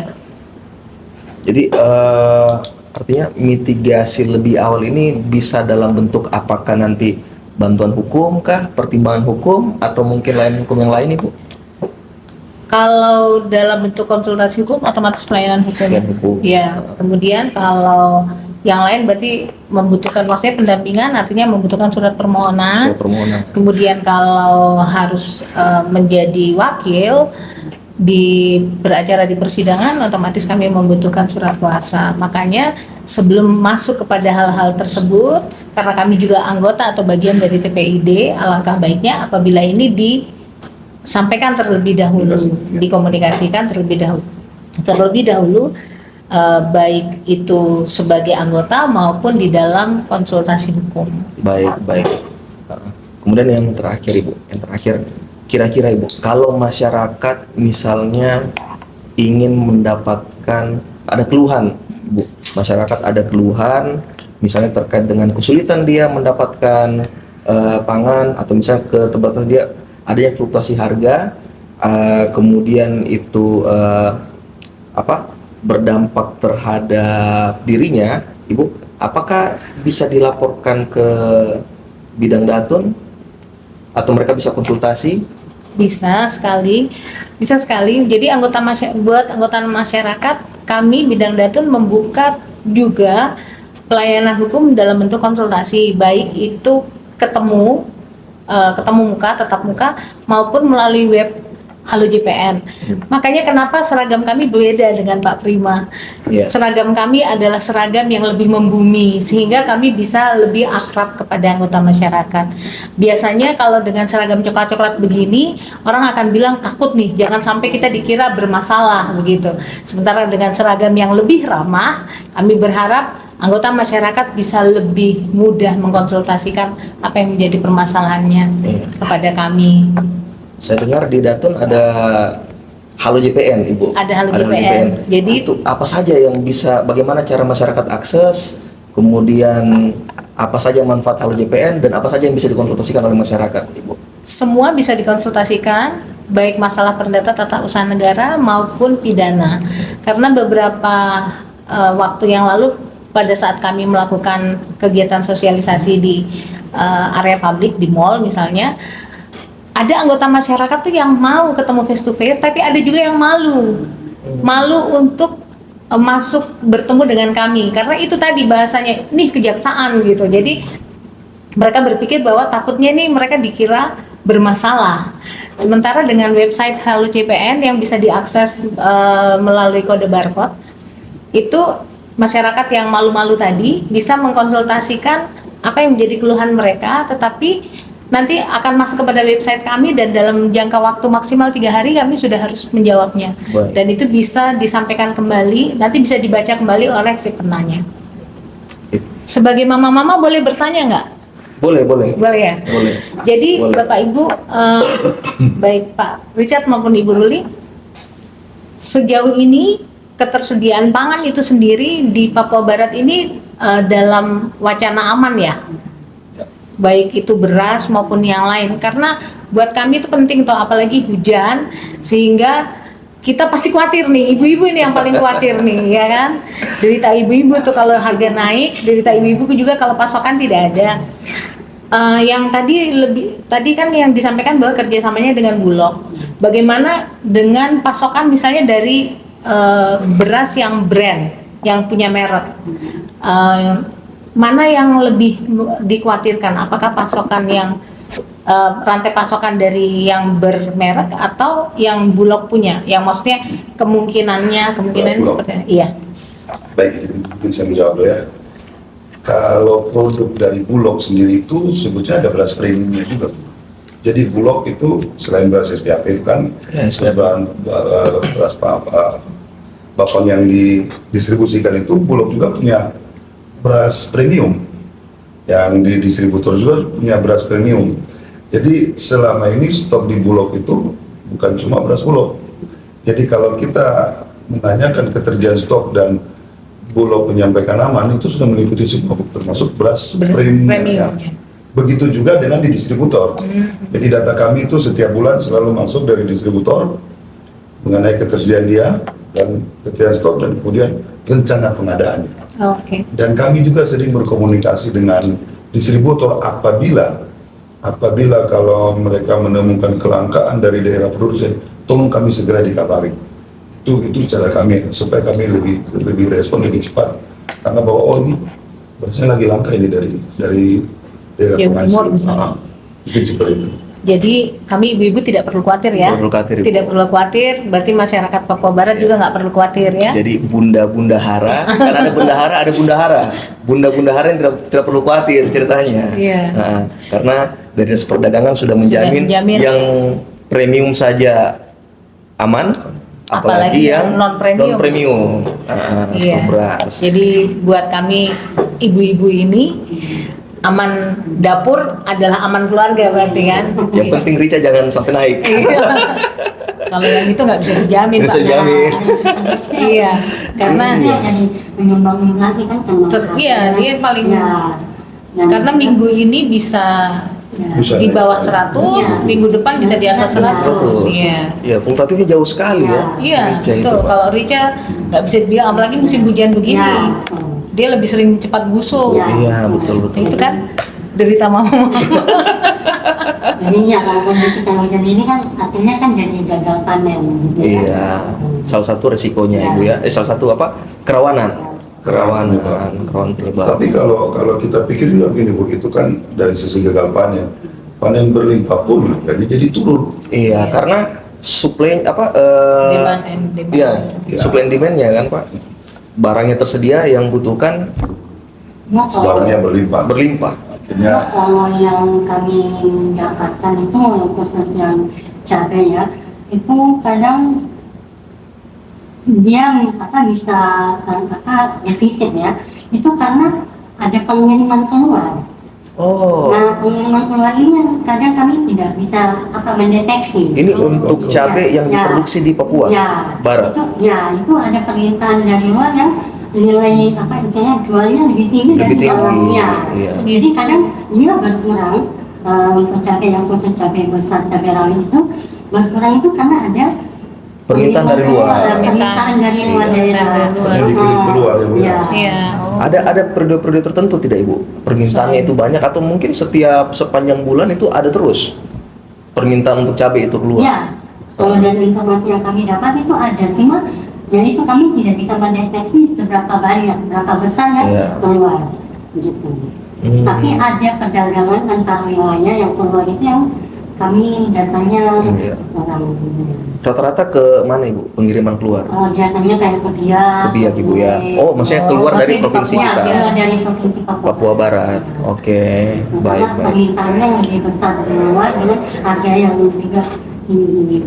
S1: Jadi artinya mitigasi lebih awal ini bisa dalam bentuk apakah nanti bantuan hukum kah, pertimbangan hukum, atau mungkin lain hukum yang lain, Ibu?
S4: Kalau dalam bentuk konsultasi hukum, otomatis pelayanan hukum.
S1: Pelayanan hukum.
S4: Ya. Kemudian kalau yang lain berarti membutuhkan, maksudnya pendampingan, artinya membutuhkan surat permohonan.
S1: Surat permohonan.
S4: Kemudian kalau harus menjadi wakil beracara di persidangan, otomatis kami membutuhkan surat kuasa. Makanya sebelum masuk kepada hal-hal tersebut, karena kami juga anggota atau bagian dari TPID, alangkah baiknya apabila ini disampaikan terlebih dahulu, dikomunikasikan terlebih dahulu, baik itu sebagai anggota maupun di dalam konsultasi hukum.
S1: Baik, baik. Kemudian yang terakhir, Ibu, kira-kira Ibu, kalau masyarakat misalnya ingin mendapatkan, ada keluhan, Ibu, masyarakat ada keluhan, misalnya terkait dengan kesulitan dia mendapatkan pangan, atau misalnya ke tempat dia adanya fluktuasi harga, kemudian itu berdampak terhadap dirinya, Ibu, apakah bisa dilaporkan ke bidang datun atau mereka bisa konsultasi?
S4: Bisa sekali. Jadi buat anggota masyarakat, kami bidang datun membuka juga pelayanan hukum dalam bentuk konsultasi, baik itu ketemu muka, tatap muka, maupun melalui web Halo JPN. Makanya kenapa seragam kami beda dengan Pak Prima.
S1: Yeah.
S4: Seragam kami adalah seragam yang lebih membumi, sehingga kami bisa lebih akrab kepada anggota masyarakat. Biasanya kalau dengan seragam coklat-coklat begini, orang akan bilang takut nih, jangan sampai kita dikira bermasalah begitu. Sementara dengan seragam yang lebih ramah, kami berharap anggota masyarakat bisa lebih mudah mengkonsultasikan apa yang menjadi permasalahannya kepada kami.
S1: Saya dengar di Datun ada Halo JPN, Ibu.
S4: Ada Halo JPN. Jadi
S1: itu apa saja yang bisa, bagaimana cara masyarakat akses, kemudian apa saja manfaat Halo JPN dan apa saja yang bisa dikonsultasikan oleh masyarakat, Ibu?
S4: semua bisa dikonsultasikan, baik masalah perdata tata usaha negara maupun pidana. Karena beberapa waktu yang lalu pada saat kami melakukan kegiatan sosialisasi di area publik di mall misalnya, ada anggota masyarakat tuh yang mau ketemu face to face, tapi ada juga yang malu untuk masuk bertemu dengan kami, karena itu tadi bahasanya nih kejaksaan gitu. Jadi mereka berpikir bahwa takutnya nih mereka dikira bermasalah. Sementara dengan website Halo CPN yang bisa diakses melalui kode barcode, itu masyarakat yang malu-malu tadi bisa mengkonsultasikan apa yang menjadi keluhan mereka, tetapi nanti akan masuk kepada website kami dan dalam jangka waktu maksimal 3 hari kami sudah harus menjawabnya.
S1: Baik.
S4: Dan itu bisa disampaikan kembali, nanti bisa dibaca kembali oleh si penanya. Sebagai mama-mama boleh bertanya nggak?
S1: Boleh, boleh.
S4: Boleh ya?
S1: Boleh.
S4: Jadi
S1: Boleh.
S4: Bapak Ibu, baik Pak Richard maupun Ibu Ruli, sejauh ini ketersediaan pangan itu sendiri di Papua Barat ini dalam wacana aman ya? Baik itu beras maupun yang lain, karena buat kami itu penting toh, apalagi hujan, sehingga kita pasti khawatir nih, ibu-ibu ini yang paling khawatir nih, ya kan? Derita ibu-ibu tuh kalau harga naik, derita ibu-ibu juga kalau pasokan tidak ada. Yang tadi kan yang disampaikan bahwa kerjasamanya dengan Bulog. Bagaimana dengan pasokan misalnya dari beras yang brand, yang punya merek? Mana yang lebih dikhawatirkan? Apakah pasokan yang rantai pasokan dari yang bermerek atau yang Bulog punya? Yang maksudnya kemungkinan
S3: Bulog.
S4: seperti ini. Iya.
S3: Baik, jadi mungkin saya menjawab dulu ya. Kalau produk dari Bulog sendiri itu sebetulnya ada beras premiumnya juga. Jadi Bulog itu selain beras SPAP itu kan beras Bapang yang didistribusikan itu, Bulog juga punya beras premium. Yang di distributor juga punya beras premium. Jadi selama ini stok di Bulog itu bukan cuma beras Bulog. Jadi kalau kita menanyakan ketersediaan stok dan Bulog menyampaikan aman, itu sudah meliputi semua, termasuk beras premiumnya. Begitu juga dengan di distributor. Jadi data kami itu setiap bulan selalu masuk dari distributor mengenai ketersediaan dia dan ketersediaan stok dan kemudian rencana pengadaannya.
S4: Oke.
S3: Dan kami juga sering berkomunikasi dengan distributor apabila kalau mereka menemukan kelangkaan dari daerah produsen, tolong kami segera dikabari. Itu cara kami supaya kami lebih respon lebih cepat, karena bahwa oh ini berasnya lagi langka ini dari daerah
S4: Jawa
S3: penghasil.
S4: Timur misalnya.
S3: Mungkin seperti itu.
S4: Jadi kami ibu-ibu tidak perlu khawatir ya.
S1: Tidak perlu khawatir, Ibu.
S4: Tidak perlu khawatir. Berarti masyarakat Papua Barat juga nggak perlu khawatir ya.
S1: Jadi bunda-bunda hara, kan ada bendahara, ada bundahara. Bunda-bunda hara yang tidak perlu khawatir ceritanya.
S4: Iya.
S1: Nah, karena dari Dinas Perdagangan sudah menjamin yang premium saja aman, apalagi yang non-premium.
S4: Iya.
S1: Stok beras.
S4: Jadi buat kami ibu-ibu ini aman dapur adalah aman keluarga berarti kan.
S1: Yang penting Rica jangan sampai naik.
S4: Iya. Kalau yang itu nggak bisa dijamin
S1: Nggak bisa
S4: Pak.
S1: dijamin.
S4: Iya, karena
S2: dia jadi penyumbang inflasi kan
S4: iya dia paling
S2: dan
S4: karena minggu ini bisa
S3: Bisa
S4: di
S3: naik
S4: bawah
S3: sekali.
S4: 100, minggu depan bisa di atas 100. Iya.
S1: Ya, fluktuatifnya jauh sekali ya.
S4: Iya,
S1: Rica itu,
S4: betul.
S1: Pak.
S4: Kalau Rica nggak bisa dibilang, apalagi musim hujan begini, dia lebih sering cepat busuk.
S2: Iya.
S1: Iya, betul.
S4: Itu kan derita mama.
S2: jadi ya kalau kondisi kayak hujan ini kan artinya kan jadi gagal panen gitu ya.
S1: Iya, salah satu resikonya
S2: Iya.
S1: Ibu ya. Salah satu apa? Kerawanan penyebab.
S3: Tapi kalau kita pikir juga begini Bu, itu kan dari sisi gagal panen berlimpah pun harganya jadi turun.
S1: Iya, karena supply
S4: Demand and demand.
S1: Iya,
S3: Iya.
S1: supply and demand-nya kan Pak. Barangnya tersedia, yang butuhkan
S2: Nah, kalau,
S3: Barangnya berlimpah. Akhirnya
S2: kalau yang kami dapatkan itu yang khusus yang cabai ya, itu kadang dia bisa defisit ya, itu karena ada pengiriman keluar.
S1: oh,
S2: Nah, pengiriman keluar ini yang kadang kami tidak bisa mendeteksi.
S1: ini untuk cabai yang diproduksi di Papua
S2: Ya,
S1: Barat.
S2: itu ada permintaan dari luar yang nilai jualnya lebih tinggi
S1: Lebih
S2: dari
S1: tinggi,
S2: dalamnya.
S1: iya.
S2: Jadi kadang dia berkurang untuk cabai yang khusus cabai besar, cabai rawit itu berkurang itu karena ada
S1: Permintaan dari luar.
S2: permintaan dari luar daerah.
S4: Permintaan dari luar.
S3: Yang dikirim keluar, ya, Bu, ya?
S2: Iya.
S4: Iya. Oh.
S1: Ada periode-periode tertentu tidak Ibu? Permintaannya itu banyak atau mungkin setiap sepanjang bulan itu ada terus permintaan untuk cabai itu keluar?
S2: Ya, kalau dari informasi yang kami dapat itu ada, cuma jadi itu kami tidak bisa mendeteksi seberapa banyak, berapa besar yang
S1: Iya.
S2: keluar gitu. Tapi ada perdagangan antar wilayah yang keluar itu yang kami datanya
S1: Iya.
S2: kurang.
S1: Rata-rata ke mana Ibu pengiriman keluar?
S2: Biasanya kayak ke Biak,
S1: Ke Biak Ibu ya. Oh, maksudnya keluar dari
S4: masih di
S1: provinsi
S4: Papua
S1: kita.
S4: aja.
S2: keluar dari provinsi Papua,
S1: Papua Barat. Oke,
S2: Nah,
S1: baik
S2: karena
S1: baik.
S2: permintaannya lebih besar di luar dengan harga yang juga tinggi.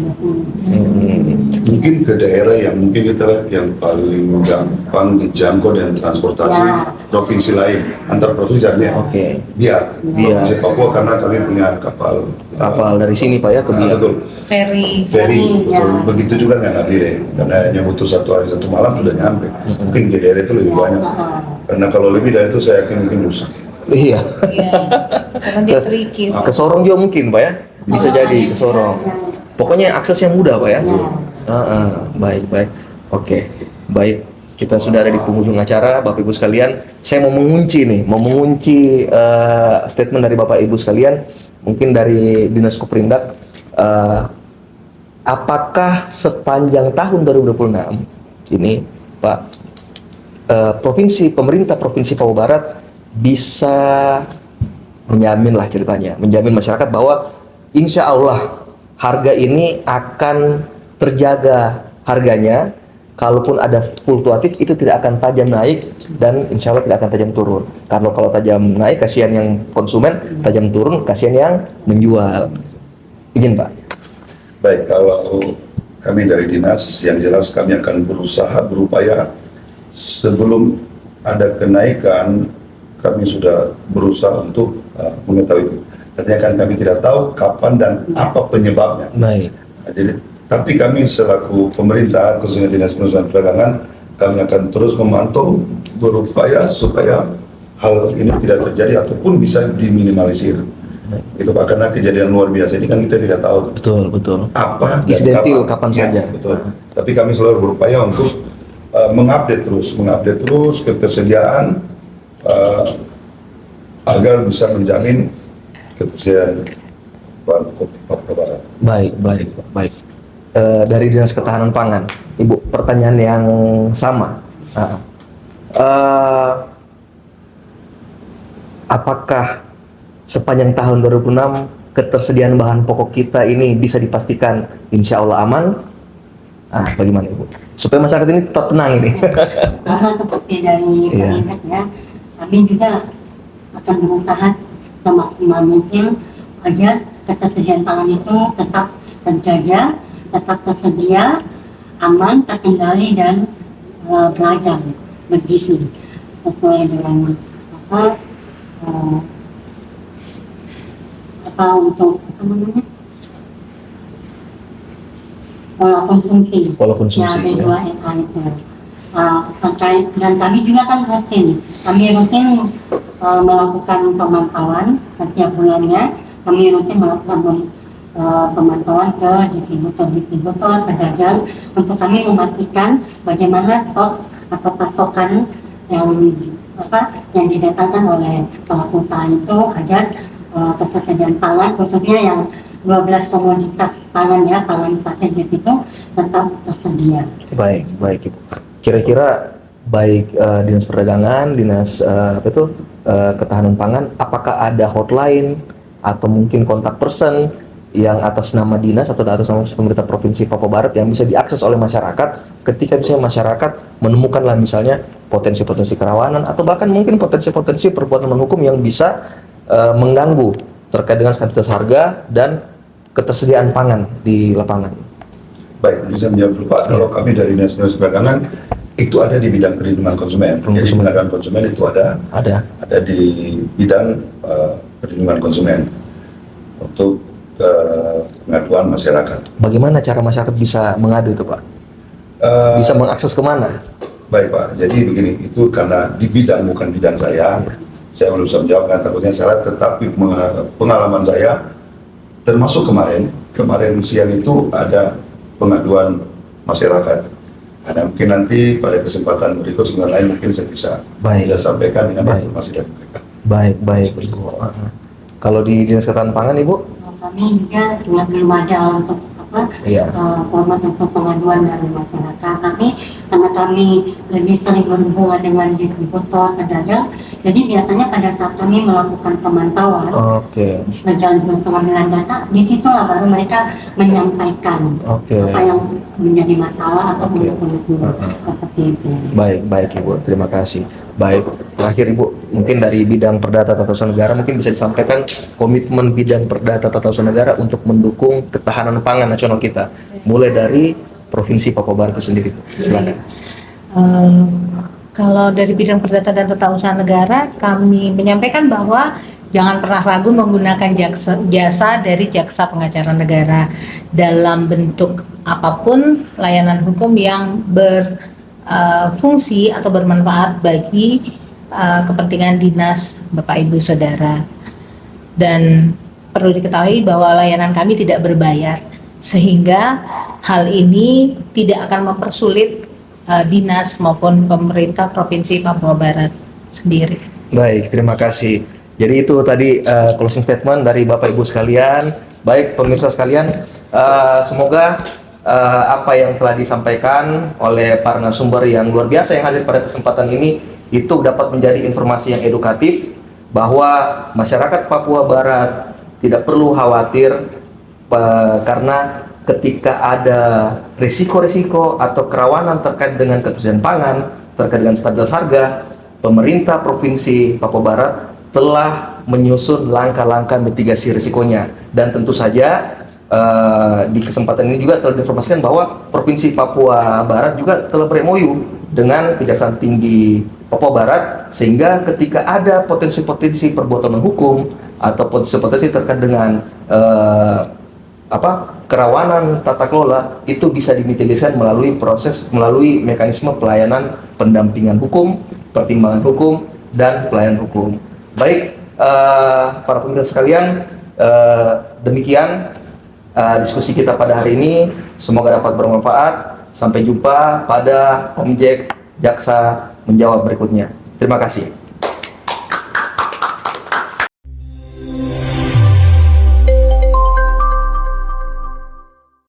S3: Mungkin ke daerah yang mungkin kita lihat yang paling gampang dijangkau dan transportasi
S2: Ya.
S3: provinsi lain, antar provinsi artinya.
S1: Oke.
S3: Biak, provinsi Papua karena kami punya kapal.
S1: Kapal dari sini Pak ya ke Biak.
S3: Betul.
S4: Ferry.
S3: Ferry,
S2: Ya.
S3: betul. Begitu juga dengan Nabire, karena hanya butuh 1 hari 1 malam sudah nyampe. Mungkin ke daerah itu lebih banyak. Karena kalau lebih dari itu saya yakin mungkin rusak.
S1: Iya.
S4: Iya. Karena dia tricky.
S1: Ke Sorong juga mungkin Pak ya. Bisa jadi ke Sorong. Pokoknya aksesnya mudah Pak ya. Baik baik. Oke. Baik. Kita sudah ada di penghujung acara, Bapak Ibu sekalian. Saya mau mengunci statement dari Bapak Ibu sekalian. Mungkin dari Dinas Koprindak. Apakah sepanjang tahun 2026 ini, Pak, pemerintah Provinsi Papua Barat bisa menjamin lah ceritanya, menjamin masyarakat bahwa insya Allah harga ini akan terjaga harganya, kalaupun ada fluktuatif itu tidak akan tajam naik dan insya Allah tidak akan tajam turun. Kalau tajam naik kasihan yang konsumen, tajam turun kasihan yang menjual. Izin Pak.
S3: Baik, kalau kami dari dinas, yang jelas kami akan berupaya sebelum ada kenaikan, kami sudah berusaha untuk mengetahui itu. Artinya kan kami tidak tahu kapan dan apa penyebabnya.
S1: Baik.
S3: Nah, jadi, tapi kami selaku pemerintah, khususnya Dinas Perusahaan Perdagangan, kami akan terus memantau, berupaya supaya hal ini tidak terjadi ataupun bisa diminimalisir. Itu Pak, karena kejadian luar biasa ini kan kita tidak tahu
S1: Betul.
S3: apa dan
S1: Insidentil kapan
S3: Ya,
S1: saja.
S3: betul. Tapi kami selalu berupaya untuk mengupdate terus ketersediaan agar bisa menjamin ketersediaan bahan pokok di Papua Barat.
S1: Baik. Dari Dinas Ketahanan Pangan, Ibu, pertanyaan yang sama. Apakah sepanjang tahun 2006 ketersediaan bahan pokok kita ini bisa dipastikan insya Allah aman? Bagaimana Ibu? Supaya masyarakat ini tetap tenang ini.
S2: Karena seperti dari
S1: Iya.
S2: pemerintah ya, kami juga akan berusaha semaksimal mungkin agar ketersediaan pangan itu tetap terjaga, tetap tersedia, aman, terkendali dan beragam, bergizi sesuai dengan pola konsumsi.
S1: Pola konsumsi,
S2: Ya,
S1: ya.
S2: B2MA itu. Terkait dan kami juga kan rutin melakukan pemantauan setiap bulannya. Kami rutin melakukan pemantauan ke distributor, pedagang untuk kami memastikan bagaimana stok atau pasokan yang didatangkan oleh pelaku usaha itu agar ketersediaan pangan khususnya yang 12 komoditas pangan ya, pangan strategis itu tetap tersedia.
S1: Baik Ibu. Kira-kira baik Dinas Perdagangan, Dinas Ketahanan Pangan, apakah ada hotline atau mungkin kontak person yang atas nama dinas atau atas nama pemerintah Provinsi Papua Barat yang bisa diakses oleh masyarakat ketika misalnya masyarakat menemukanlah misalnya potensi-potensi kerawanan atau bahkan mungkin potensi-potensi perbuatan melawan hukum yang bisa mengganggu terkait dengan stabilitas harga dan ketersediaan pangan di lapangan.
S3: Baik, bisa menjawab dulu Pak. Kalau kami dari Dinas Perdagangan itu ada di bidang perlindungan konsumen. Jadi pengadaan konsumen itu ada di bidang perlindungan konsumen untuk pengaduan masyarakat.
S1: Bagaimana cara masyarakat bisa mengadu itu Pak? Bisa mengakses kemana?
S3: Baik Pak, jadi begini, itu karena di bidang bukan bidang saya belum bisa menjawabkan, takutnya salah, tetapi pengalaman saya, termasuk kemarin siang itu ada pengaduan masyarakat. Ada mungkin nanti pada kesempatan berikut lain mungkin saya bisa sampaikan dengan informasi dari mereka.
S1: Baik Ibu. Kalau di Dinas Ketahanan Pangan Ibu?
S2: Kami juga belum ada untuk
S1: Iya.
S2: format untuk pengaduan dari masyarakat. Tapi karena kami lebih sering berhubungan dengan distributor, pedagang, jadi biasanya pada saat kami melakukan pemantauan
S1: Oke.
S2: sekaligus pengambilan data, disitulah baru mereka menyampaikan
S1: Oke.
S2: apa yang menjadi masalah atau
S1: Oke.
S2: unek-unek seperti itu.
S1: Baik Ibu, terima kasih. Baik, terakhir Ibu, mungkin dari bidang Perdata Tata Usaha Negara mungkin bisa disampaikan komitmen bidang Perdata Tata Usaha Negara untuk mendukung ketahanan pangan nasional kita, mulai dari Provinsi Papua Barat itu sendiri. Silakan.
S4: Kalau dari bidang Perdata dan Tata Usaha Negara, kami menyampaikan bahwa jangan pernah ragu menggunakan jasa dari jaksa pengacara negara dalam bentuk apapun layanan hukum yang berfungsi atau bermanfaat bagi kepentingan dinas Bapak Ibu Saudara. Dan perlu diketahui bahwa layanan kami tidak berbayar, sehingga hal ini tidak akan mempersulit dinas maupun pemerintah Provinsi Papua Barat sendiri.
S1: Baik, terima kasih. Jadi itu tadi closing statement dari Bapak Ibu sekalian. Baik pemirsa sekalian, semoga apa yang telah disampaikan oleh para narasumber yang luar biasa yang hadir pada kesempatan ini itu dapat menjadi informasi yang edukatif bahwa masyarakat Papua Barat tidak perlu khawatir karena ketika ada risiko-risiko atau kerawanan terkait dengan ketersediaan pangan, terkait dengan stabilitas harga, pemerintah Provinsi Papua Barat telah menyusun langkah-langkah mitigasi risikonya. Dan tentu saja di kesempatan ini juga telah diinformasikan bahwa Provinsi Papua Barat juga telah ber-MOU dengan Kejaksaan Tinggi Papua Barat, sehingga ketika ada potensi-potensi perbuatan hukum atau potensi-potensi terkait dengan kerawanan tata kelola itu bisa dimitigasikan melalui mekanisme pelayanan pendampingan hukum, pertimbangan hukum, dan pelayanan hukum. Baik, para pemirsa sekalian, demikian diskusi kita pada hari ini. Semoga dapat bermanfaat. Sampai jumpa pada Objek Jaksa Menjawab berikutnya. Terima kasih.